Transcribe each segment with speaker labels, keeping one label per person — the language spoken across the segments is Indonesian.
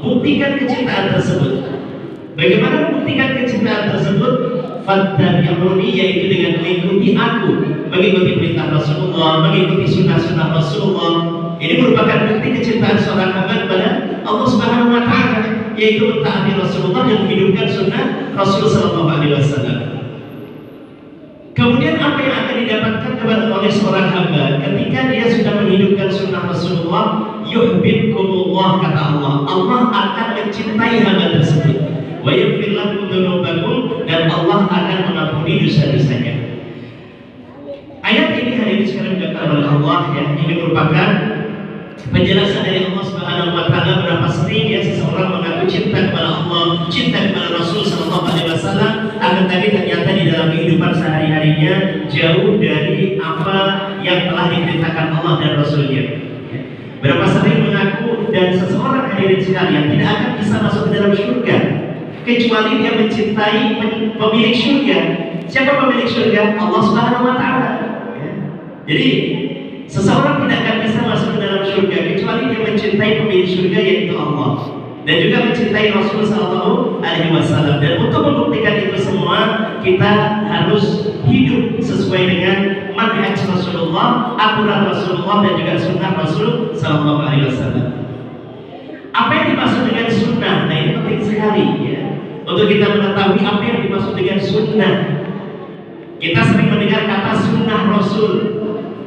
Speaker 1: buktikan kecintaan tersebut. Bagaimana membuktikan kecintaan tersebut? Fattabi'uni, yaitu dengan mengikuti aku, mengikuti perintah Rasulullah, mengikuti sunnah-sunnah Rasulullah. Ini merupakan bukti kecintaan seorang hamba kepada Allah Subhanahu wa Ta'ala, yaitu mentaati Rasulullah dan menghidupkan sunnah Rasul Sallallahu Alaihi Wasallam. Kemudian apa yang akan didapatkan kepada oleh seorang hamba ketika dia sudah menghidupkan sunnah Rasulullah? Yuhibbukumullah, kata Allah. Allah akan mencintai hamba tersebut. Wa yaghfir lakum dzunubakum, dan Allah akan mengampuni dosa-dosanya. Ayat ini hadirin sekalian dikatakan oleh Allah, ya, ini merupakan penjelasan dari Allah Subhanahu wa Ta'ala berapa sering ya seseorang mengaku cinta kepada Allah, cinta kepada Rasul Sallallahu Alaihi Wasallam, akan tapi ternyata di dalam kehidupan sehari-harinya jauh dari apa yang telah diperintahkan Allah dan Rasulnya. Berapa sering mengaku, dan seseorang hadirin sekalian tidak akan bisa masuk ke dalam surga kecuali dia mencintai pemilik surga. Siapa pemilik surga? Allah Subhanahu wa Ta'ala. Jadi seseorang tidak akan bisa masuk ke dalam surga kecuali dia mencintai pemilik surga, yaitu Allah, dan juga mencintai Rasul Sallallahu Alaihi Wasallam. Dan untuk membuktikan itu semua, kita harus hidup sesuai dengan manhaj Rasulullah, aturan Rasulullah, dan juga sunnah Rasul Sallallahu Alaihi Wasallam. Apa yang dimaksud dengan sunnah? Nah, ini penting sekali ya, untuk kita mengetahui apa yang dimaksud dengan sunnah. Kita sering mendengar kata sunnah Rasul.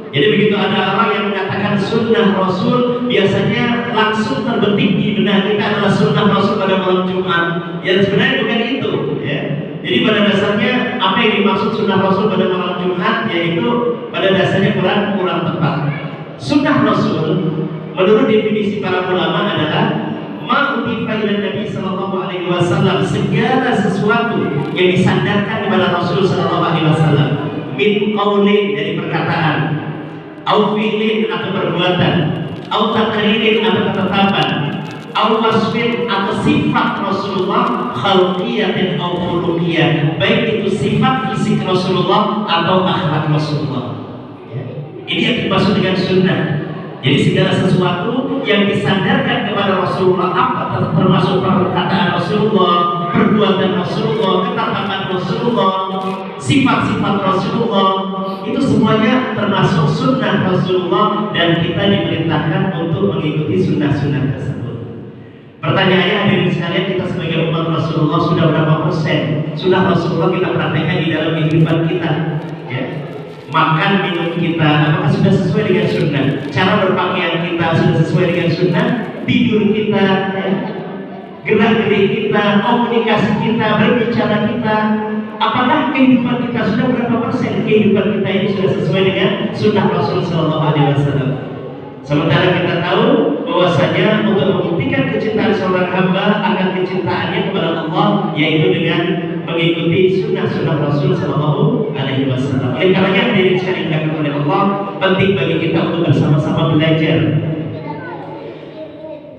Speaker 1: Jadi begitu ada orang yang mengatakan sunnah Rasul, biasanya langsung terbetik di benak kita adalah sunnah Rasul pada malam Jumat. Yang sebenarnya bukan itu ya. Jadi pada dasarnya apa yang dimaksud sunnah Rasul pada malam Jumat, yaitu pada dasarnya kurang tepat. Sunnah Rasul menurut definisi para ulama adalah ma'utifa ila Nabi Sallallahu Alaihi Wasallam, segala sesuatu yang disandarkan kepada Rasul Sallallahu Alaihi Wasallam, min qaulin, dari perkataan, au fi'lin atau perbuatan, au taqririn atau ketetapan, au wasfin atau sifat Rasulullah, khalqiyatin au khuluqiyah, baik itu sifat fisik Rasulullah atau akhlak Rasulullah. Ini yang dimaksud dengan sunnah. Jadi segala sesuatu yang disandarkan kepada Rasulullah, apa termasuk perkataan Rasulullah, perbuatan Rasulullah, ketetapan Rasulullah, sifat-sifat Rasulullah, itu semuanya termasuk sunnah Rasulullah, dan kita diperintahkan untuk mengikuti sunnah-sunnah tersebut. Pertanyaannya hadirin sekalian, kita sebagai umat Rasulullah sudah berapa persen sunnah Rasulullah kita praktekkan di dalam kehidupan kita? Ya. Makan minum kita apakah sudah sesuai dengan sunnah? Cara berpakaian kita sudah sesuai dengan sunnah? Tidur kita, ya, gerak-gerik kita, komunikasi kita, berbicara kita, apakah kehidupan kita sudah berapa persen kehidupan kita ini sudah sesuai dengan sunnah Rasul Sallallahu Alaihi Wasallam? Sementara kita tahu bahwasanya untuk membuktikan kecintaan seorang hamba akan kecintaannya kepada Allah, yaitu dengan mengikuti sunnah-sunnah Rasul Sallallahu Alaihi Wasallam. Oleh karenanya hadirin sekalian dimuliakan oleh Allah, penting bagi kita untuk bersama-sama belajar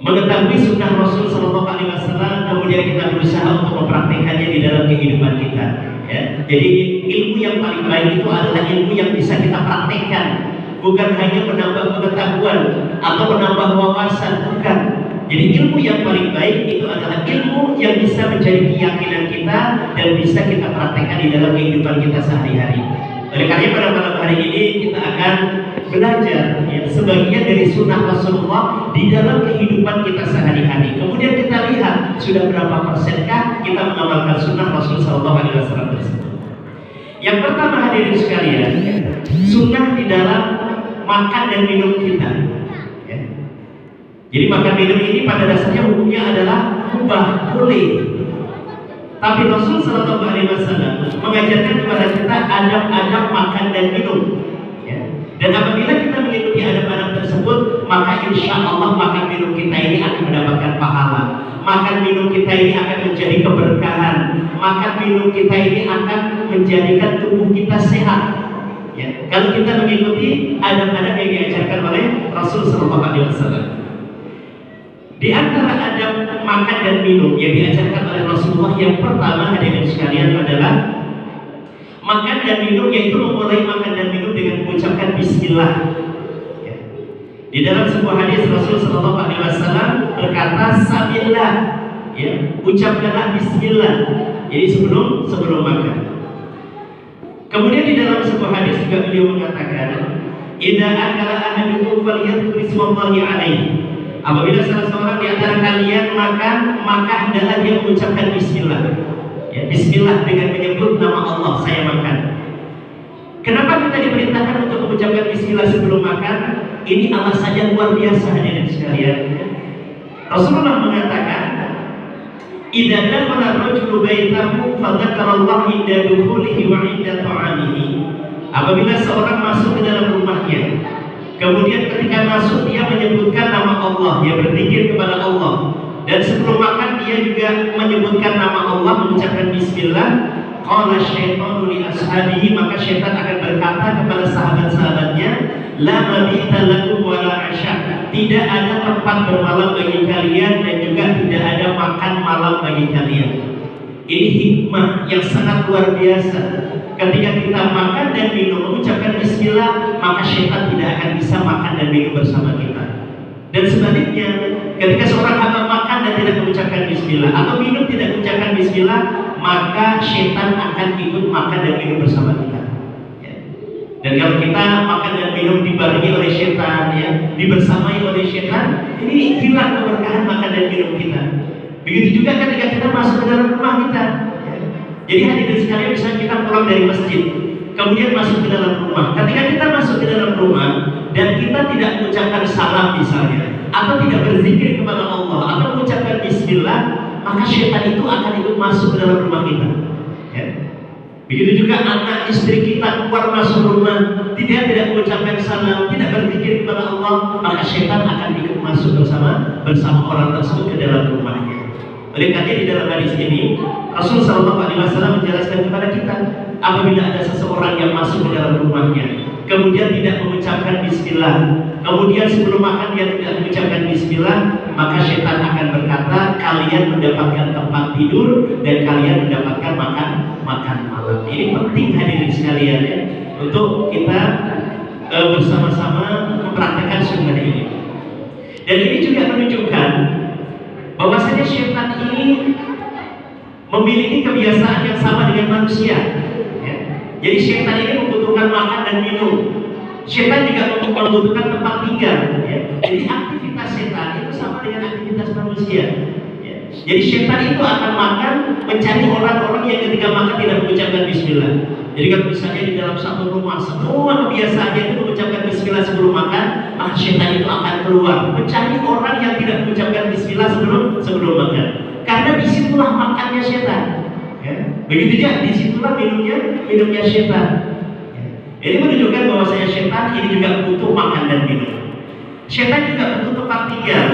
Speaker 1: mengetahui sunnah Rasul Sallallahu Alaihi Wasallam, kemudian kita berusaha untuk mempraktikkannya di dalam kehidupan kita. Ya. Jadi ilmu yang paling baik itu adalah ilmu yang bisa kita praktekkan, bukan hanya menambah pengetahuan atau menambah wawasan, bukan. Jadi ilmu yang paling baik itu adalah ilmu yang bisa menjadi keyakinan kita dan bisa kita praktekkan di dalam kehidupan kita sehari-hari. Oleh karena pada malam hari ini kita akan belajar ya, sebagian dari sunnah Rasulullah di dalam kehidupan kita sehari-hari. Kemudian kita lihat sudah berapa persenkah kita mengamalkan sunnah Rasul Sallallahu Alaihi Wasallam tersebut. Yang pertama hadirin sekalian, sunnah di dalam makan dan minum kita. Jadi makan minum ini pada dasarnya hukumnya adalah mubah, boleh. Tapi Rasul Sallallahu Alaihi Wasallam mengajarkan kepada kita adab-adab makan dan minum. Ya. Dan apabila kita mengikuti adab-adab tersebut, maka insya Allah makan minum kita ini akan mendapatkan pahala. Makan minum kita ini akan menjadi keberkahan. Makan minum kita ini akan menjadikan tubuh kita sehat. Ya. Kalau kita mengikuti adab-adab yang diajarkan oleh Rasul Sallallahu Alaihi Wasallam. Di antara adab makan dan minum yang diajarkan oleh Rasulullah, yang pertama hadirin sekalian adalah makan dan minum, yaitu memulai makan dan minum dengan mengucapkan Bismillah. Ya. Di dalam sebuah hadis Rasul Shallallahu Alaihi Wasallam berkata, "Samillah, ya, ucapkanlah Bismillah." Jadi sebelum makan. Kemudian di dalam sebuah hadis juga beliau mengatakan, "Idza akala ahadukum falyadhkur ismallahi alaihi." Apabila salah seorang di antara kalian makan, maka hendaklah dia mengucapkan Bismillah. Ya, Bismillah dengan menyebut nama Allah, saya makan. Kenapa kita diperintahkan untuk mengucapkan Bismillah sebelum makan? Ini alasannya luar biasa, hadirin sekalian. Rasulullah mengatakan, "Idza dakhala ar-rajulu baitahu fadzakarallaha inda dukhulihi wa inda ta'amihi." Apabila seorang masuk ke dalam rumahnya, kemudian ketika masuk dia menyebutkan nama Allah, dia berzikir kepada Allah, dan sebelum makan dia juga menyebutkan nama Allah, mengucapkan Bismillah. Qala syaitanu li ashabihi, maka syaitan akan berkata kepada sahabat-sahabatnya, "La mabita lakum wa la asya." Tidak ada tempat bermalam bagi kalian dan juga tidak ada makan malam bagi kalian. Ini hikmah yang sangat luar biasa. Ketika kita makan dan minum mengucapkan Bismillah, maka syaitan tidak akan bisa makan dan minum bersama kita. Dan sebaliknya, ketika seorang hamba makan dan tidak mengucapkan Bismillah atau minum tidak mengucapkan Bismillah, maka syaitan akan ikut makan dan minum bersama kita. Ya. Dan kalau kita makan dan minum dibarengi oleh syaitan, ya, dibersamai oleh syaitan, ini hilang keberkahan makan dan minum kita. Begitu juga ketika kita masuk ke dalam rumah kita. Ya. Jadi hadirin sekalian, misalnya kita pulang dari masjid, kemudian masuk ke dalam rumah. Ketika kita masuk ke dalam rumah dan kita tidak mengucapkan salam misalnya, atau tidak berzikir kepada Allah, atau mengucapkan Bismillah, maka syaitan itu akan ikut masuk ke dalam rumah kita. Ya. Begitu juga anak istri kita keluar masuk rumah, tidak mengucapkan salam, tidak berzikir kepada Allah, maka syaitan akan ikut masuk bersama orang tersebut ke dalam rumahnya. Oleh karena di dalam hadis ini Rasul Shallallahu Alaihi Wasallam menjelaskan kepada kita, apabila ada seseorang yang masuk ke dalam rumahnya, kemudian tidak mengucapkan Bismillah, kemudian sebelum makan dia tidak mengucapkan Bismillah, maka syaitan akan berkata, kalian mendapatkan tempat tidur dan kalian mendapatkan makan malam. Ini penting hadirin sekalian, ya, untuk kita bersama-sama mempraktekkan sunnah ini. Dan ini juga menunjukkan bahwasanya syaitan ini memiliki kebiasaan yang sama dengan manusia. Ya. Jadi syaitan ini membutuhkan makan dan minum. Syaitan juga membutuhkan tempat tinggal. Ya. Jadi aktivitas syaitan itu sama dengan aktivitas manusia. Ya. Jadi syaitan itu akan makan, mencari orang-orang yang ketika makan tidak mengucapkan Bismillah. Jadi kalau misalnya di dalam satu rumah semua kebiasaannya itu mengucapkan Bismillah sebelum makan, maka syaitan itu akan keluar mencari orang yang tidak mengucapkan Bismillah sebelum makan. Karena disitulah makannya syaitan. Ya. Begitu juga disitulah minumnya syaitan. Ya. Ini menunjukkan bahwasanya syaitan ini juga butuh makan dan minum. Syaitan juga butuh tempat tinggal.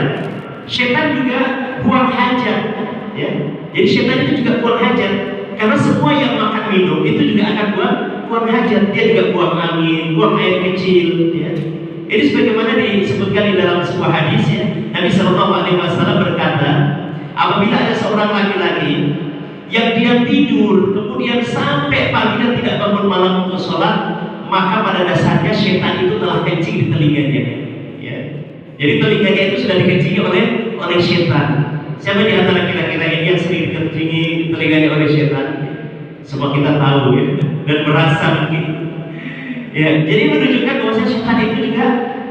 Speaker 1: Syaitan juga buang hajat. Ya. Jadi syaitan itu juga buang hajat. Karena semua yang makan minum itu juga akan buang hajat. Dia juga buang angin, buang air kecil. Ya. Ini sebagaimana disebutkan di dalam sebuah hadis, ya. Nabi Shallallahu Alaihi Wasallam berkata, apabila ada seorang laki-laki yang dia tidur kemudian sampai pagi dan tidak bangun malam untuk sholat, maka pada dasarnya syaitan itu telah kencing di telinganya. Ya. Jadi telinganya itu sudah dikencingi oleh syaitan. Siapa di antara kita ini yang sering dikencingi di telinganya oleh syaitan? Semua kita tahu, ya, dan merasa mungkin. Ya, jadi menunjukkan bahwa syaitan itu juga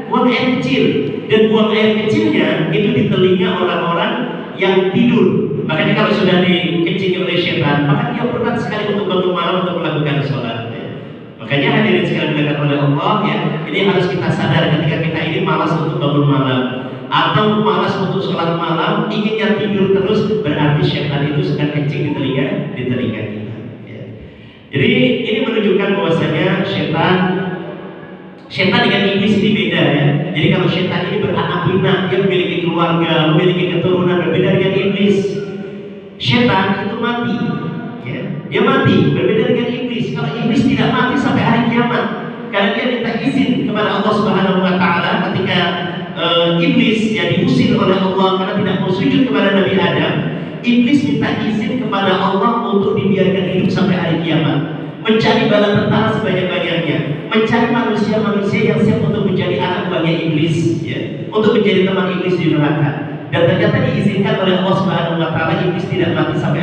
Speaker 1: buang air kecil, dan buang air kecilnya itu di telinga orang-orang yang tidur. Makanya kalau sudah dikencingi oleh syaitan, maka dia berat sekali untuk bangun malam untuk melakukan sholat. Ya. Makanya hadirin sekalian dilakukan oleh Allah, ya, ini harus kita sadar ketika kita ini malas untuk bangun malam atau malas untuk sholat malam, inginnya tidur terus, berarti syaitan itu sedang kencing di telinga kita. Ya. Jadi ini menunjukkan bahwasanya syaitan dengan iblis ini beda, ya. Jadi kalau syaitan ini beranak pinak, dia memiliki keluarga, memiliki keturunan, berbeda dengan iblis. Syaitan itu mati, ya. Dia mati, berbeda dengan iblis. Kalau iblis tidak mati sampai hari kiamat, karena dia minta izin kepada Allah Subhanahu Wa Taala ketika iblis yang diusir oleh Allah karena tidak mau sujud kepada Nabi Adam. Iblis minta izin kepada Allah untuk dibiarkan hidup sampai hari kiamat. mencari bala tentara sebanyak-banyaknya, mencari manusia-manusia yang siap untuk menjadi anak buahnya iblis, ya, untuk menjadi teman iblis di neraka. Dan ternyata diizinkan oleh Allah Subhanahu wa taala iblis tidak mati sampai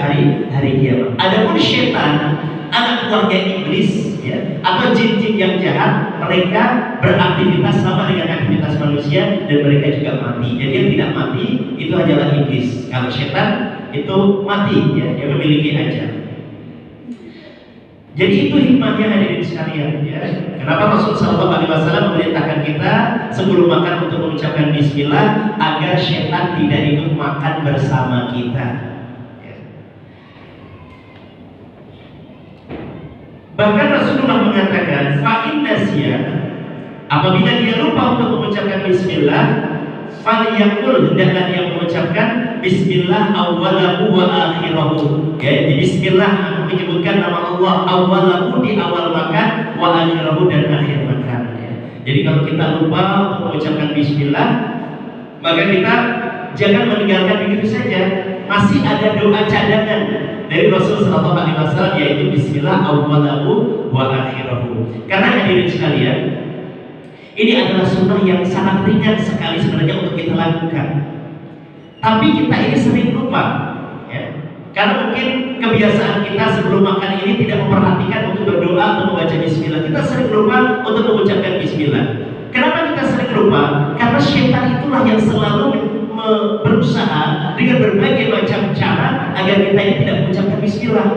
Speaker 1: hari kiamat. Adapun syaitan, anak buahnya iblis, ya, atau jin-jin yang jahat, mereka beraktivitas sama dengan aktivitas manusia dan mereka juga mati. Jadi yang tidak mati itu adalah iblis. Kalau syaitan itu mati, ya, dia memiliki ajal. Jadi itu hikmahnya hadirin sekalian, ya. Kenapa Rasul Shallallahu Alaihi Wasallam memerintahkan kita sebelum makan untuk mengucapkan Bismillah agar syaitan tidak ikut makan bersama kita. Ya. Bahkan Rasulullah mengatakan, fa'in nasya, apabila dia lupa untuk mengucapkan Bismillah, falyaqul, hendaklah dia mengucapkan Bismillah awwalahu wa akhirahu. Ya, jadi Bismillah menyebutkan nama Allah awwalahu di awal makan, wa akhirahu dan akhir makan. Ya. Jadi kalau kita lupa untuk mengucapkan Bismillah, maka kita jangan meninggalkan begitu saja. Masih ada doa cadangan dari Rasul Sallallahu Alaihi Wasallam, yaitu Bismillah awwalahu wa akhirahu. Karena hadirin sekalian, ini adalah sunnah yang sangat ringan sekali sebenarnya untuk kita lakukan. Tapi kita ini sering lupa, ya. Karena mungkin kebiasaan kita sebelum makan ini tidak memperhatikan untuk berdoa atau membaca Bismillah. Kita sering lupa untuk mengucapkan Bismillah. Kenapa kita sering lupa? Karena syaitan itulah yang selalu berusaha dengan berbagai macam cara agar kita ini tidak mengucapkan Bismillah.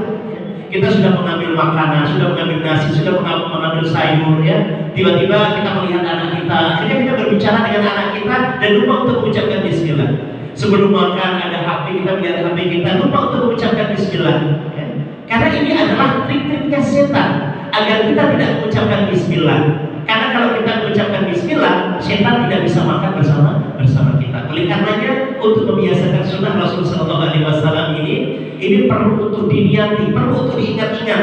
Speaker 1: Kita sudah mengambil makanan, sudah mengambil nasi, sudah mengambil sayur, ya. Tiba-tiba kita melihat anak kita, akhirnya kita berbicara dengan anak kita dan lupa untuk mengucapkan Bismillah. Sebelum makan ada HP, kita melihat HP kita, lupa untuk mengucapkan Bismillah, ya. Karena ini adalah trik-triknya setan agar kita tidak mengucapkan Bismillah. Karena kalau kita mengucapkan Bismillah, setan tidak bisa makan bersama kita. Oleh karenanya, untuk membiasakan sunnah Rasul Sallallahu Alaihi Wasallam ini perlu untuk diniati, perlu untuk diingat-ingat,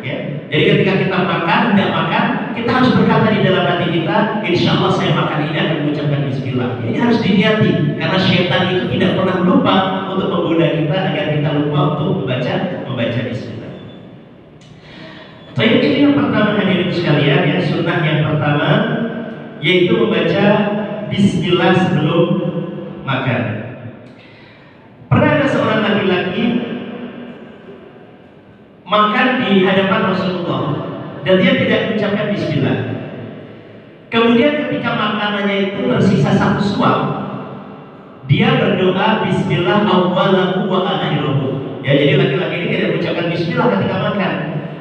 Speaker 1: ya. Jadi ketika kita makan, tidak makan, kita harus berkata di dalam hati kita, insya Allah saya makan ini akan mengucapkan Bismillah. Ini harus diniati, karena syaitan itu tidak pernah lupa untuk menggoda kita agar kita lupa untuk membaca Bismillah. Baik, itu yang pertama hadirin sekalian, ya, sunnah yang pertama yaitu membaca Bismillah sebelum makan. Pernah ada seorang laki-laki makan di hadapan Rasulullah dan dia tidak mengucapkan Bismillah. Kemudian ketika makanannya itu tersisa satu suap, dia berdoa Bismillah awwalahu wa akhirahu. Ya, jadi laki-laki ini tidak mengucapkan Bismillah ketika makan.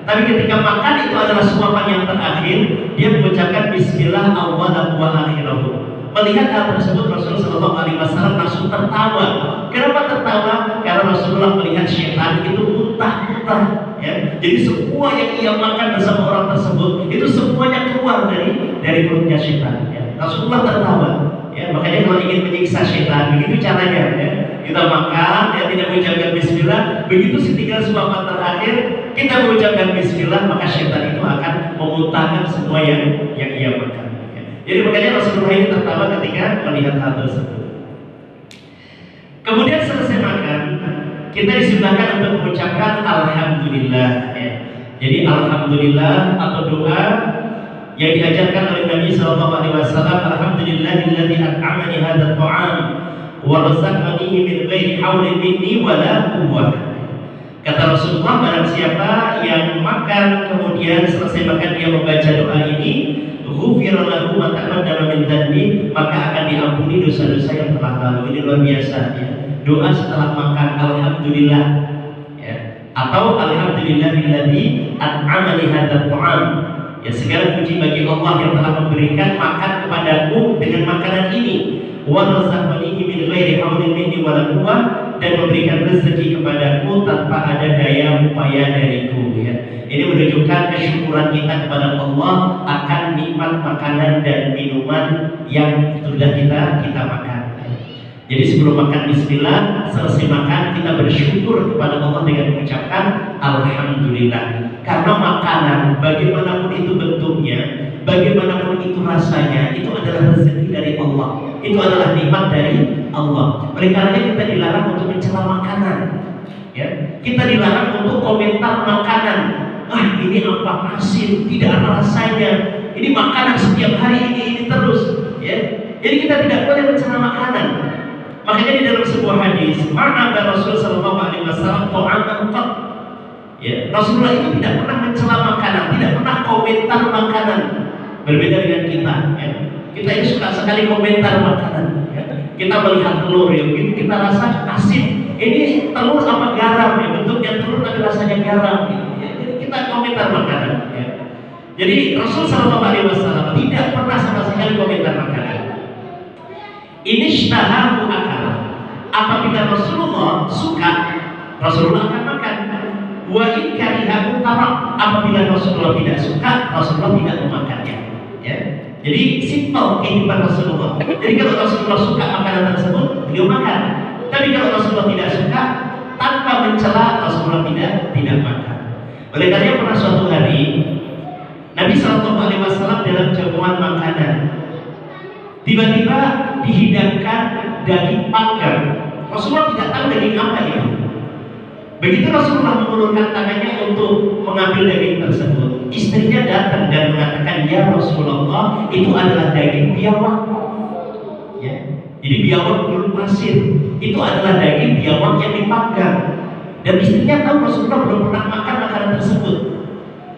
Speaker 1: Tapi ketika makan itu adalah suapan yang terakhir, dia mengucapkan Bismillah awwalahu wa akhirahu. Melihat hal tersebut, Rasulullah Shallallahu Alaihi Wasallam langsung tertawa. Kenapa tertawa? Karena Rasulullah melihat syaitan itu muntah-muntah, ya. Jadi semua yang ia makan bersama orang tersebut itu semuanya keluar dari perutnya syaitan, ya. Rasulullah tertawa, ya. Makanya kalau ingin menyiksa syaitan, begitu caranya, ya. Kita makan, ya, tidak mengucapkan Bismillah. Begitu setinggal suapan terakhir, kita mengucapkan Bismillah, maka syaitan itu akan memuntahkan semua yang ia makan. Jadi makanya Rasulullah ini tertawa ketika melihat hal tersebut. Kemudian selesai makan, kita disunnahkan untuk mengucapkan Alhamdulillah, ya. Jadi Alhamdulillah atau doa yang diajarkan oleh Nabi Sallallahu Alaihi Wasallam, Alhamdulillahilladzi at'amani hadzal ta'am wa razaqanihi min ghairi haulin minni wala quwwah. Kata Rasulullah, barang siapa yang makan kemudian selesai makan dia membaca doa ini, ghufira lahu ma taqaddama min dhanbi, maka akan diampuni dosa-dosa yang telah lalu. Ini luar biasa, ya. Doa setelah makan Alhamdulillah, ya. Atau Alhamdulillahilladzi at'amani hadzal ta'am. Ya, segala puji bagi Allah yang telah memberikan makan kepadaku dengan makanan ini. Wa razaqanihi min ghairi haulin minni wala quwwah, dan memberikan rezeki kepadaku tanpa ada daya upaya dariku, ya. Ini menunjukkan kesyukuran kita kepada Allah akan nikmat makanan dan minuman yang sudah kita makan. Jadi sebelum makan Bismillah, selesai makan kita bersyukur kepada Allah dengan mengucapkan Alhamdulillah. Karena makanan, bagaimanapun itu bentuknya, bagaimanapun itu rasanya, itu adalah rezeki dari Allah. Itu adalah nikmat dari Allah. Oleh karena kita dilarang untuk mencela makanan, ya. Kita dilarang untuk komentar makanan. ah ini apa, asin, tidak ada rasanya, ini makanan setiap hari ini terus, ya. Jadi kita tidak boleh mencela makanan. Makanya di dalam sebuah hadis, ma'aba Rasul sallallahu alaihi wasallam ta'aman qat. Ya, Rasulullah itu tidak pernah mencela makanan, tidak pernah komentar makanan. Berbeda dengan kita, ya. Kita ini suka sekali komentar makanan, ya. Kita melihat telur, ya, begitu kita rasa asin. Ini telur apa garam, ya, bentuknya telur tapi rasanya garam, gitu, ya. Jadi kita komentar makanan, ya. Jadi Rasul sallallahu alaihi wasallam tidak pernah sama sekali komentar makanan. Ini sytahahu akal. Apabila Rasulullah suka, Rasulullah akan makan. Wa in karihahu tarak. Apabila Rasulullah tidak suka, Rasulullah tidak memakannya. Ya. Jadi simpel kehidupan Rasulullah. Jadi kalau Rasulullah suka makanan tersebut, beliau makan. Tapi kalau Rasulullah tidak suka, tanpa mencela, Rasulullah tidak makan. Oleh karena pernah suatu hari Nabi SAW dalam jamuan makanan tiba-tiba dihidangkan daging panggang. Rasulullah tidak tahu daging apa itu. Begitu Rasulullah mengulurkan tangannya untuk mengambil daging tersebut, istrinya datang dan mengatakan, ya Rasulullah, itu adalah daging biawak. Ya. Jadi biawak kulit pasir itu adalah daging biawak yang dipanggang. Dan istrinya tahu Rasulullah belum pernah makan makanan tersebut.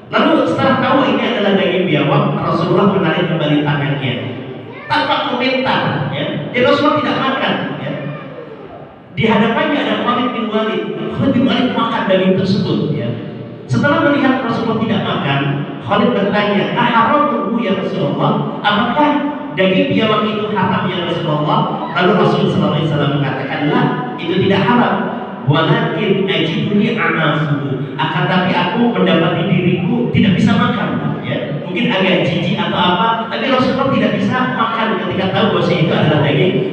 Speaker 1: Lalu setelah tahu ini adalah daging biawak, Rasulullah menarik kembali tangannya tanpa komentar, ya. Jadi Rasulullah tidak makan, ya. Di hadapannya ada Khalid bin Walid. Khalid bin Walid makan daging tersebut, ya. Setelah melihat Rasulullah tidak makan, Khalid bertanya, "Aharamuhu ya Rasulullah? Apakah daging biawak itu haram ya Rasulullah?" Lalu Rasulullah SAW mengatakan, "Lah, itu tidak haram. Walakin ajiduni anafuhu." Akan tapi aku mendapati diriku tidak bisa makan, ya. Mungkin agak jijik atau apa, tapi Rasulullah tidak bisa makan ketika tahu bahwa itu adalah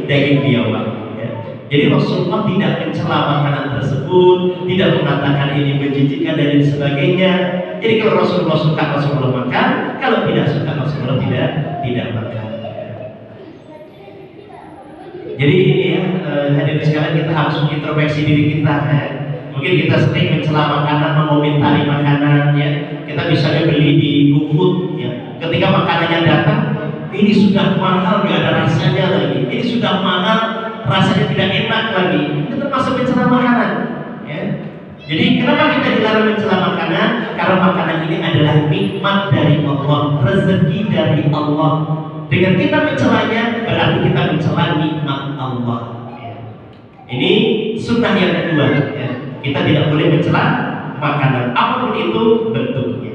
Speaker 1: daging biawak, ya. Jadi Rasulullah tidak mencela makanan tersebut, tidak mengatakan ini menjijikkan dan sebagainya. Jadi kalau Rasulullah suka, Rasulullah makan. Kalau tidak suka, Rasulullah tidak makan. Jadi ini ya, hadirin sekalian, kita harus mengintrospeksi diri kita, ya. Mungkin kita sering mencela makanan, mengomentari makanan, ya. Kita bisa beli di GoFood, ya. Ketika makanannya datang, ini sudah mahal, nggak ada rasanya lagi. Ini sudah mahal, rasanya tidak enak lagi. Itu termasuk mencela makanan, ya. Jadi kenapa kita dilarang mencela makanan? Karena makanan ini adalah nikmat dari Allah, rezeki dari Allah. Dengan kita mencelanya, berarti kita mencela nikmat Allah, ya. Ini sunnah yang kedua, ya. Kita tidak boleh mencela makanan apapun itu bentuknya,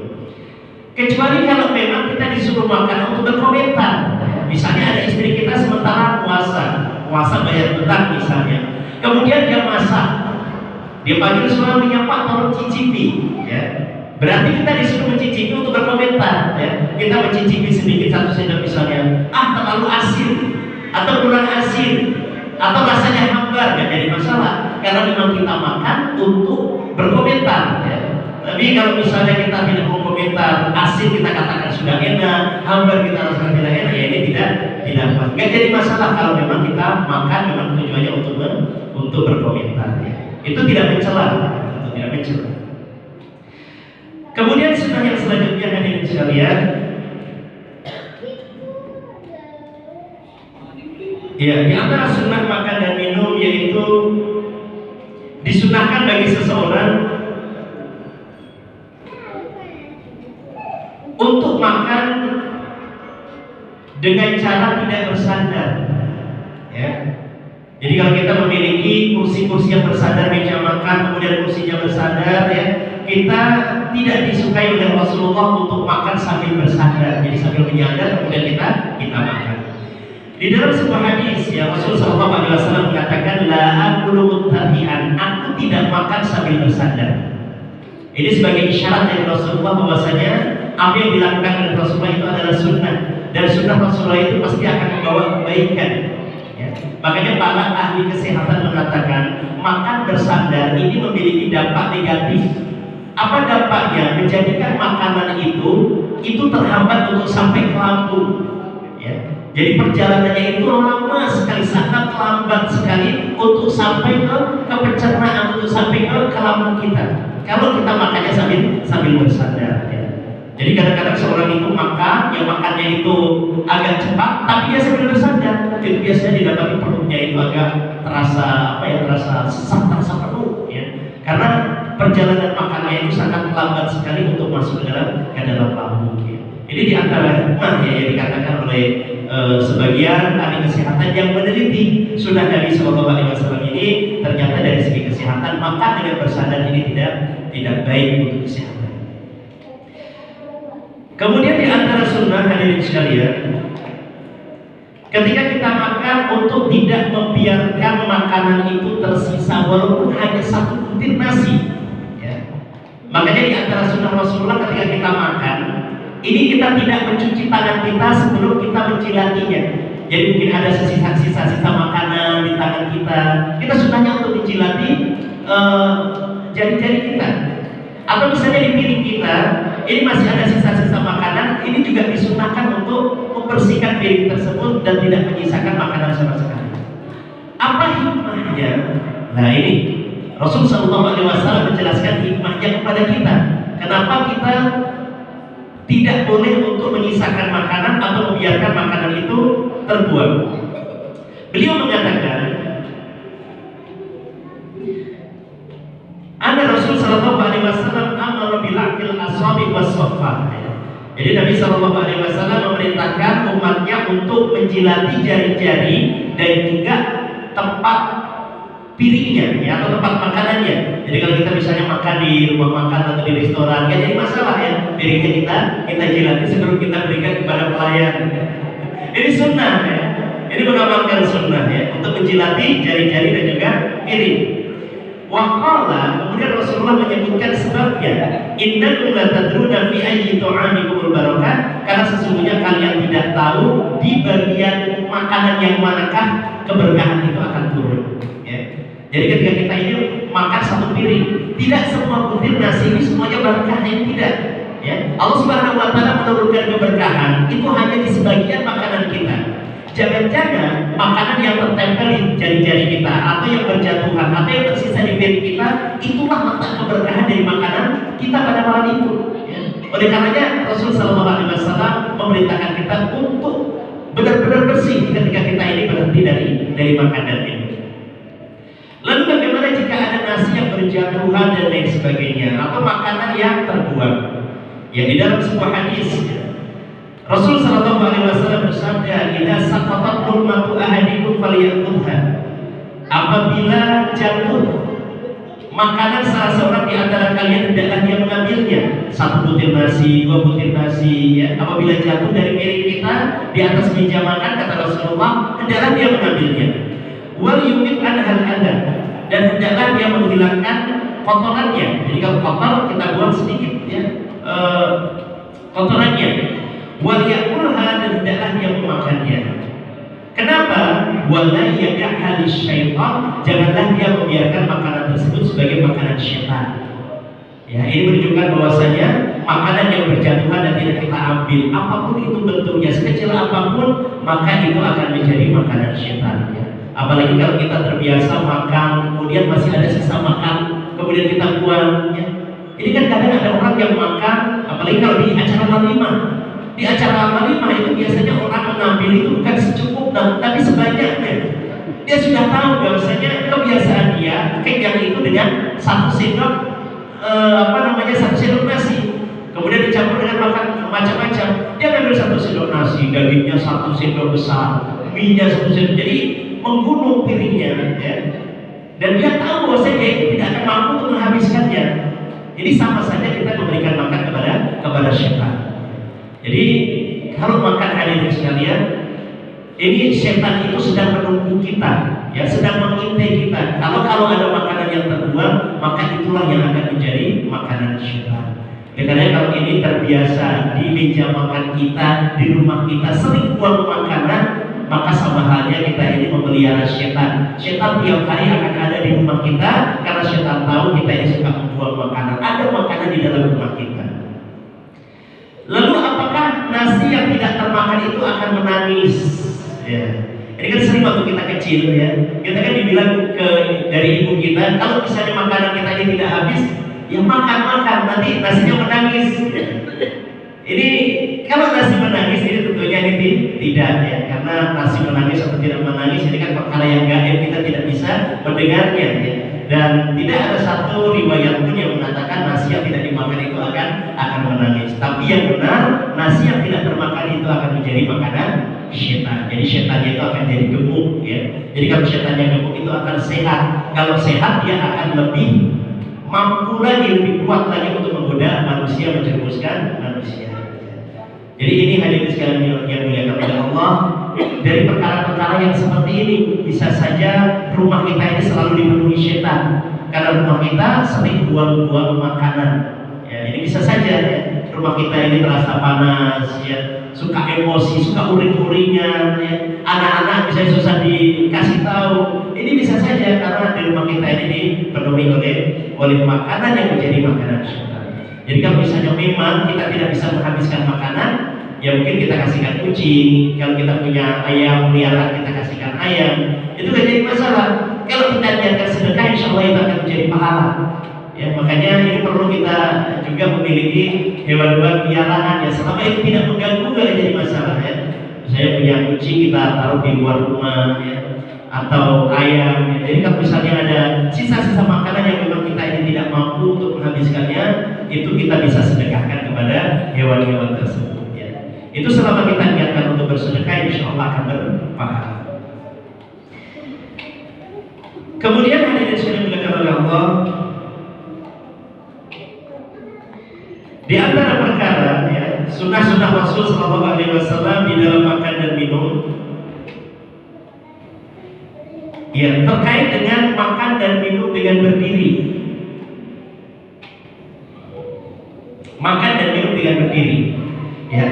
Speaker 1: kecuali kalau memang kita disuruh makan untuk berkomentar. Misalnya ada istri kita sementara puasa bayar hutang misalnya, kemudian dia masak, dia panggil suaminya, "Pak, tolong cicipi," ya. Berarti kita disuruh mencicipi untuk berkomentar, ya. Kita mencicipi sedikit satu sendok misalnya, terlalu asin atau kurang asin atau rasanya hambar, nggak jadi masalah, karena memang kita makan untuk berkomentar, ya. Tapi kalau misalnya kita tidak mau komentar, asin kita katakan sudah enak, hambar kita rasakan tidak enak, ya ini tidak pas. Nggak jadi masalah kalau memang kita makan memang tujuannya untuk berkomentar, ya. Itu tidak mencela, itu tidak mencela. Kemudian sunnah yang selanjutnya hadirin sekalian, ya, di antara sunnah makan dan minum yaitu disunahkan bagi seseorang untuk makan dengan cara tidak bersandar, ya. Jadi kalau kita memiliki kursi-kursi yang bersandar, meja makan, kemudian kursinya bersandar, ya, kita tidak disukai oleh Rasulullah untuk makan sambil bersandar. Jadi sambil menyandar kemudian kita makan. Di dalam sebuah hadis, ya, Rasulullah SAW mengatakan, "La akulu muttabi'an." Aku tidak makan sambil bersandar. Ini sebagai isyarat dari Rasulullah bahwasanya apa yang dilakukan oleh Rasulullah itu adalah sunnah, dan sunnah Rasulullah itu pasti akan membawa kebaikan, ya. Makanya para ahli kesehatan mengatakan makan bersandar ini memiliki dampak negatif. Apa dampaknya? Menjadikan makanan itu terhambat untuk sampai ke lambung, ya. Jadi perjalanannya itu lama sekali, sangat lambat sekali untuk sampai ke pencernaan, untuk sampai ke lambung kita. kalau kita makannya sambil bersandar. Ya. Jadi kadang-kadang seorang itu makan, yang makannya itu agak cepat, tapi dia sambil bersandar. Itu biasanya didapati perutnya itu agak terasa terasa sesak, terasa penuh. Ya. Karena perjalanan makannya itu sangat lambat sekali untuk masuk ke dalam lambung. Ya. Jadi di antara hikmah yang dikatakan oleh sebagian ahli kesehatan yang meneliti sunnah Nabi Shallallahu Alaihi Wasallam ini, ternyata dari segi kesehatan makan dengan bersandar ini tidak baik untuk kesehatan. Kemudian di antara sunnah hadirin sekalian, ketika kita makan untuk tidak membiarkan makanan itu tersisa walaupun hanya satu butir nasi. Ya. Makanya di antara sunnah Rasulullah ketika kita makan, ini kita tidak mencuci tangan kita sebelum kita mencilatinya. Jadi mungkin ada sisa-sisa makanan di tangan kita. Kita sunnahnya untuk mencilati jari-jari kita. Atau misalnya di piring kita, ini masih ada sisa-sisa makanan, ini juga disunahkan untuk membersihkan piring tersebut dan tidak menyisakan makanan sama sekali. Apa hikmahnya? Nah ini Rasul Shallallahu Alaihi Wasallam menjelaskan hikmahnya kepada kita. Kenapa kita tidak boleh untuk menyisakan makanan atau membiarkan makanan itu terbuang? Beliau mengatakan, ada Rasul Shallallahu Alaihi Wasallam amar bil akil asabi was-saffah. Jadi Nabi Shallallahu Alaihi Wasallam memerintahkan umatnya untuk menjilati jari-jari dan juga tempat piringnya, ya, atau tempat makanannya. Jadi kalau kita misalnya makan di rumah makan atau di restoran, kan jadi masalah ya, piringnya kita jilati sebelum kita berikan kepada pelayan. Ini sunnah ya. Ini mengamalkan sunnah ya, untuk menjilati jari-jari dan juga piring. Waqala, kemudian Rasulullah menyebutkan sebabnya, innakum la tadruna fi ayyi ta'amikumul barakah, karena sesungguhnya kalian tidak tahu di bagian makanan yang manakah keberkahan itu akan turun. Ya. Jadi ketika kita ini makan satu piring, tidak semua butir nasi ini semuanya berkah, ini tidak. Ya. Allah Subhanahu wa taala menurunkan keberkahan itu hanya di sebagian makanan kita. Jangan-jangan makanan yang tertempel di jari-jari kita atau yang berjatuhan atau yang tersisa di piring kita, itulah letak keberkahan dari makanan kita pada malam itu. Ya. Oleh karenanya Rasul Shallallahu Alaihi Wasallam memerintahkan kita untuk benar-benar bersih ketika kita ini berhenti dari makanan ini. Lalu bagaimana jika ada nasi yang berjatuhan dan lain sebagainya, atau makanan yang terbuang? Ya, di dalam sebuah hadis Rasul Shallallahu Alaihi Wasallam bersabda, "Idza saqatat luqmatu ahadikum falyakhudha." Apabila jatuh makanan salah seorang di antara kalian, hendaklah dia mengambilnya. Satu butir nasi, dua butir nasi, ya. Apabila jatuh dari piring kita di atas meja makan, kata Rasulullah, hendaklah dia mengambilnya. Wal yumit anhal adab, dan hendaklah dia menghilangkan kotorannya. Jadi kalau kotor kita buang sedikit, ya, kotorannya. Wal yakulha, dan hendaklah dia memakannya. Kenapa? Wala yada'ha lisyaitan, janganlah dia membiarkan makanan tersebut sebagai makanan syaitan. Ya, ini menunjukkan bahwasanya makanan yang berjatuhan dan tidak kita ambil, apapun itu bentuknya, sekecil apapun, maka itu akan menjadi makanan syaitan. Ya. Apalagi kalau kita terbiasa makan, kemudian masih ada sisa makan, kemudian kita buang. Ya. Ini kan kadang ada orang yang makan, apalagi kalau di acara walimah. Di acara walimah itu biasanya orang mengambil itu bukan secukupnya, tapi sebanyaknya. Dia sudah tahu bahwasanya kebiasaan dia kenyang itu dengan satu sendok satu sendok nasi, kemudian dicampur dengan makan macam-macam. Dia ambil satu sendok nasi, dagingnya satu sendok besar, minyak satu sendok, jadi menggunung piringnya, ya. Dan dia tahu bahwasanya dia itu tidak akan mampu untuk menghabiskannya. Jadi sama saja kita memberikan makan kepada syaitan. Jadi kalau makan hadirin sekalian, ini setan itu sedang menunggu kita, ya, sedang mengintai kita. Kalau ada makanan yang terbuang, maka itulah yang akan menjadi makanan syaitan. Karena kalau ini terbiasa di meja makan kita, di rumah kita sering buang makanan, maka sama halnya kita ini memelihara setan. Setan tiap hari akan ada di rumah kita karena setan tahu kita ini suka membuang makanan. Ada makanan di dalam rumah kita. Lalu apakah nasi yang tidak termakan itu akan menangis? Ya. Ini kan sering waktu kita kecil, ya. Kita kan dibilang dari ibu kita, kalau misalnya makanan kita ini tidak habis, Ya makan nanti nasinya menangis. Ini kalau nasi menangis ini tentunya ini tidak ya, karena nasi menangis atau tidak menangis ini kan perkara yang gaib, kita tidak bisa mendengarnya ya. Dan tidak ada satu riwayat pun yang mengatakan nasi yang tidak dimakan itu akan menangis. Tapi yang benar, nasi yang tidak termakan itu akan menjadi makanan setan. Jadi setannya itu akan jadi gemuk ya. Jadi kalau setannya gemuk itu akan sehat. Kalau sehat dia akan lebih mampu lagi, lebih kuat lagi untuk menggoda manusia, menjerumuskan manusia. Jadi ini hadirin sekalian yang dimuliakan oleh Allah, dari perkara-perkara yang seperti ini bisa saja rumah kita ini selalu dipenuhi setan, karena rumah kita sering buang-buang makanan. Ya, ini bisa saja ya, rumah kita ini terasa panas, ya, suka emosi, suka uring-uringan, ya, anak-anak bisa susah dikasih tahu. Ini bisa saja karena di rumah kita ini dipenuhi oleh makanan yang menjadi makanan setan. Jadi kalau misalnya memang kita tidak bisa menghabiskan makanan, ya mungkin kita kasihkan kucing. Kalau kita punya ayam peliharaan, kita kasihkan ayam. Itu gak jadi masalah. Kalau kita niatkan sedekah, insya Allah itu akan menjadi pahala. Ya, makanya ini perlu kita juga memiliki hewan-hewan peliharaan ya. Selama itu tidak mengganggu, gak jadi masalah ya. Saya punya kucing, kita taruh di luar rumah ya, atau ayam. Ya. Jadi kalau misalnya ada sisa-sisa makanan yang memang kita ini tidak mampu untuk menghabiskannya, itu kita bisa sedekahkan kepada hewan-hewan tersebut. Ya. Itu selama kita niatkan untuk bersedekah, insya Allah akan berpahala. Kemudian hadirin sekalian dimuliakan oleh Allah, di antara perkara ya, sunnah-sunnah Rasul Sallallahu Alaihi Wasallam di dalam makan dan minum, ya terkait dengan makan dan minum dengan berdiri. Makan dan minum dengan berdiri. Ya,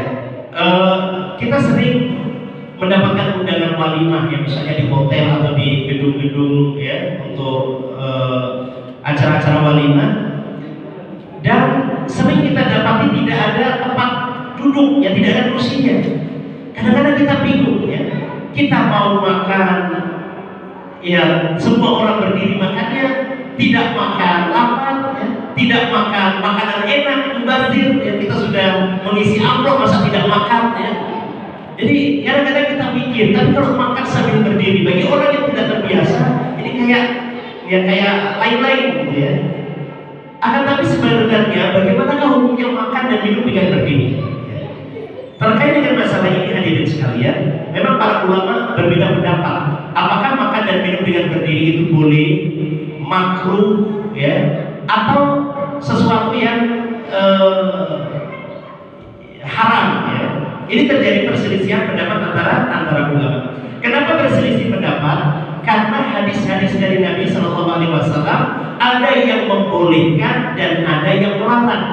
Speaker 1: kita sering mendapatkan undangan walimah ya, misalnya di hotel atau di gedung-gedung ya, untuk acara-acara walimah, dan sering kita dapati tidak ada tempat duduk ya, tidak ada kursinya. Kadang-kadang kita bingung ya, kita mau makan ya, semua orang berdiri makannya, tidak makan lapar ya, tidak makan makanan enak, mubazir ya, kita sudah mengisi amplop masa tidak makan ya. Jadi kadang-kadang kita pikir, tapi kalau makan sambil berdiri bagi orang yang tidak terbiasa, ini kayak lain-lain gitu ya. Akan tapi sebenarnya bagaimanakah hukumnya makan dan minum dengan berdiri? Terkait dengan masalah ini hadirin sekalian, memang para ulama berbeda pendapat. Apakah makan dan minum dengan berdiri itu boleh, makruh, ya, atau sesuatu yang haram? Ya. Ini terjadi perselisihan pendapat antara ulama. Kenapa berselisih pendapat? Karena hadis-hadis dari Nabi Shallallahu Alaihi Wasallam ada yang membolehkan dan ada yang melarang.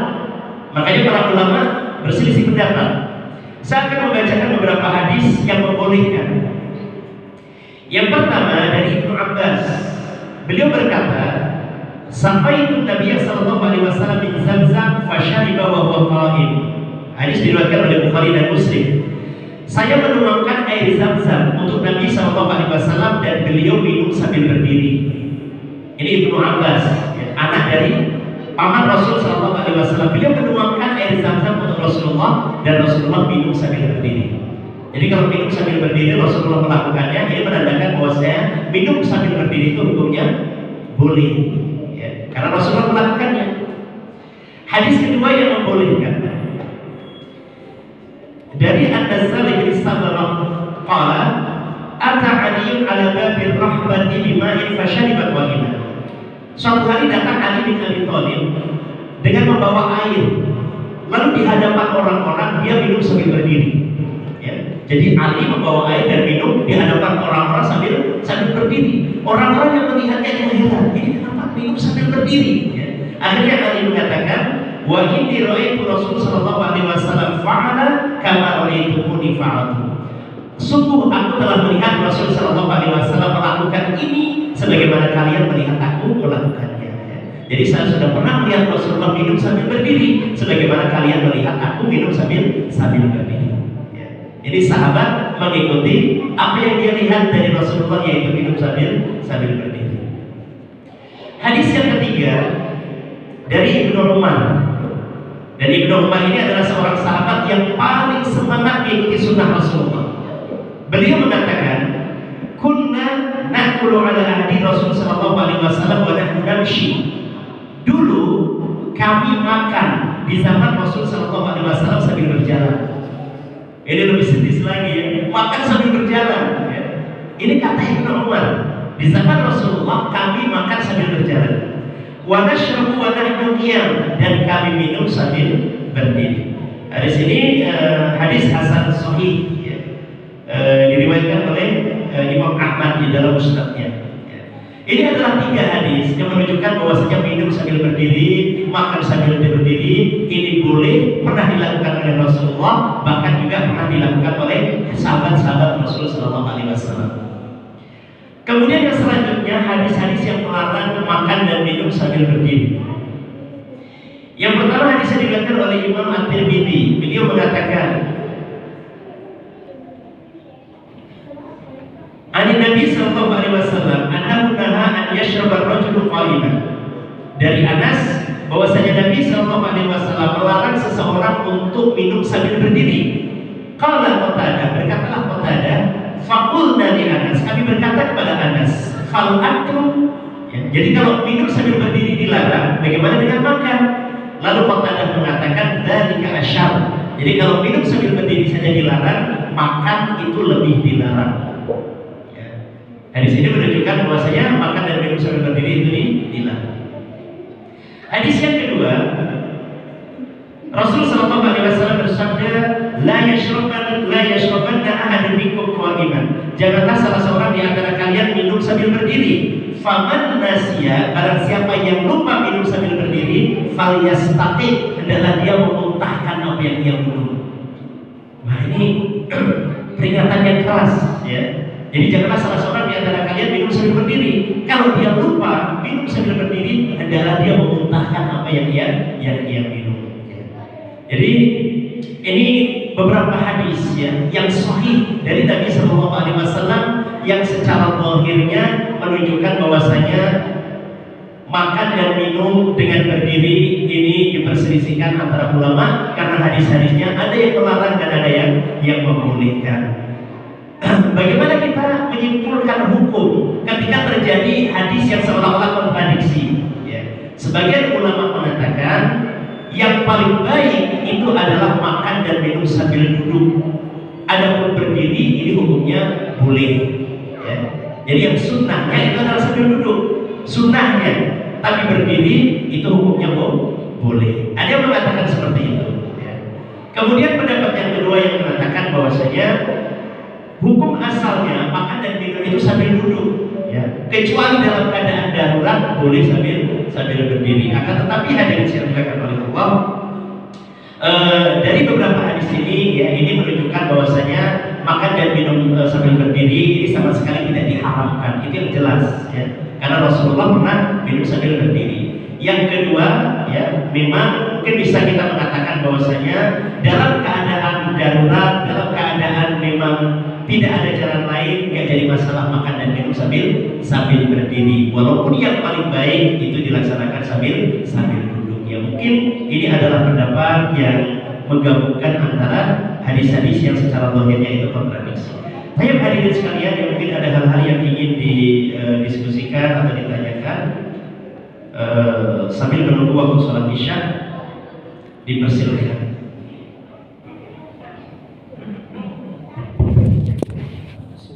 Speaker 1: Makanya para ulama berselisih pendapat. Saya akan membacakan beberapa hadis yang membolehkan. Yang pertama dari Ibnu Abbas, beliau berkata, "Sampaitu Nabi Sallallahu Alaihi Wasallam min Zamzam fasyariba wa huwa qa'im." Hadis diriwayatkan oleh Bukhari dan Muslim. Saya menuangkan air Zamzam untuk Nabi Sallallahu Alaihi Wasallam dan beliau minum sambil berdiri. Ini Ibnu Abbas, ya, anak dari paman Rasul Sallallahu Alaihi Wasallam. Beliau menuangkan air Zamzam untuk Rasulullah dan Rasulullah minum sambil berdiri. Jadi kalau minum sambil berdiri Rasulullah melakukannya, ini menandakan bahwasanya minum sambil berdiri itu hukumnya boleh, ya, karena Rasulullah melakukannya. Hadis kedua yang membolehkan dari An-Nazzali bin Sabarah qala ata Aliun ala babir rahbati bima'in fasyaribat wahina. Suatu hari datang Ali bin Abi Thalib dengan membawa air, lalu di hadapan orang-orang dia minum sambil berdiri. Ya. Jadi Ali membawa air dan minum di hadapan orang-orang sambil berdiri. Orang-orang yang melihatnya heran, ini kenapa minum sambil berdiri? Ya. Akhirnya Ali mengatakan, wa inni ra'aitu Rasul sallallahu alaihi wasallam fa'ala kama ra'aitumuni fa'altu. Sungguh aku telah melihat Rasul sallallahu alaihi wasallam melakukan ini sebagaimana kalian melihat aku melakukannya. Jadi saya sudah pernah melihat Rasulullah minum sambil berdiri sebagaimana kalian melihat aku minum sambil berdiri. Ya. Jadi sahabat mengikuti apa yang dia lihat dari Rasulullah, yaitu minum sambil berdiri. Hadis yang ketiga dari Ibnu Umar. Dan Ibnu Umar ini adalah seorang sahabat yang paling semangat mengikuti sunnah Rasulullah. Beliau mengatakan, "Kunna na'kulu ala ahdi Rasul sallallahu alaihi wasallam wa nahnu namshi." Dulu kami makan di zaman Rasul sallallahu alaihi wasallam sambil berjalan. Ini lebih sedih lagi ya, makan sambil berjalan ya. Ini kata Ibnu Umar, di zaman Rasulullah kami makan sambil berjalan. Wa nashrabu wa nahnu qiyam, dan kami minum sambil berdiri. Hadis ini hadis hasan sahih ya. Diriwayatkan oleh Imam Ahmad di dalam musnadnya. Ya. Ini adalah 3 hadis yang menunjukkan bahwasanya minum sambil berdiri, makan sambil berdiri ini boleh, pernah dilakukan oleh Rasulullah, bahkan juga pernah dilakukan oleh sahabat-sahabat Rasulullah SAW. Kemudian yang selanjutnya hadis-hadis yang melarang makan dan minum sambil berdiri. Yang pertama hadis yang diriwayatkan oleh Imam At-Tirmidzi. Beliau mengatakan, "An Nabi sallallahu alaihi wasallam annahu naha an yashraba ar-rajulu qa'iman." Dari Anas bahwasanya Nabi sallallahu alaihi wasallam melarang seseorang untuk minum sambil berdiri. Qala Qatadah, berkatalah Qatadah, faqulna li Anas, kami berkata kepada Anas, fal antum, ya, jadi kalau minum sambil berdiri dilarang, bagaimana dengan makan? Lalu Qatadah mengatakan dzalika asyar, jadi kalau minum sambil berdiri saja dilarang, makan itu lebih dilarang. Ya. Hadis ini menunjukkan bahwasanya makan dan minum sambil berdiri itu dilarang. Hadis yang kedua, Rasul sallallahu alaihi wasallam bersabda, la yashrabanna ahadun minkum qa'iman. Janganlah salah seorang di antara kalian minum sambil berdiri. Faman nasiya, barang siapa yang lupa minum sambil berdiri, falyastaqi, hendaklah dia memuntahkan apa yang dia minum. Nah, ini peringatan yang keras ya. Jadi janganlah salah seorang di antara kalian minum sambil berdiri. Kalau dia lupa minum sambil berdiri, hendaklah dia memuntahkan apa yang dia minum. Jadi ini beberapa hadis ya yang sahih dari Nabi Shallallahu Alaihi Wasallam yang secara zahirnya menunjukkan bahwasanya makan dan minum dengan berdiri ini diperselisihkan antara ulama karena hadis-hadisnya ada yang melarang dan ada yang membolehkan. Bagaimana kita menyimpulkan hukum ketika terjadi hadis yang seolah-olah kontradiksi? Ya. Sebagian ulama mengatakan yang paling baik itu adalah makan dan minum sambil duduk. Adapun berdiri ini hukumnya boleh. Ya. Jadi yang sunnahnya itu adalah sambil duduk. Sunnahnya, tapi berdiri itu hukumnya boleh. Ada yang mengatakan seperti itu. Ya. Kemudian pendapat yang kedua yang mengatakan bahwasanya hukum asalnya makan dan minum itu sambil duduk. Ya. Kecuali dalam keadaan darurat boleh sambil berdiri. Akan tetapi hadis yang dilakukan oleh Allah dari beberapa hadis ini ya ini menunjukkan bahwasanya makan dan minum sambil berdiri ini sama sekali tidak diharamkan. Itu yang jelas ya. Karena Rasulullah pernah minum sambil berdiri. Yang kedua ya memang mungkin bisa kita mengatakan bahwasanya dalam keadaan darurat, dalam keadaan memang tidak ada jalan lain, nggak jadi masalah makan dan minum sambil berdiri. Walaupun yang paling baik itu dilaksanakan sambil duduk. Ya mungkin ini adalah pendapat yang menggabungkan antara hadis-hadis yang secara zahirnya itu kontradiksi. Saya hadirin sekalian yang mungkin ada hal-hal yang ingin didiskusikan atau ditanyakan sambil menunggu waktu sholat isya, dipersilakan.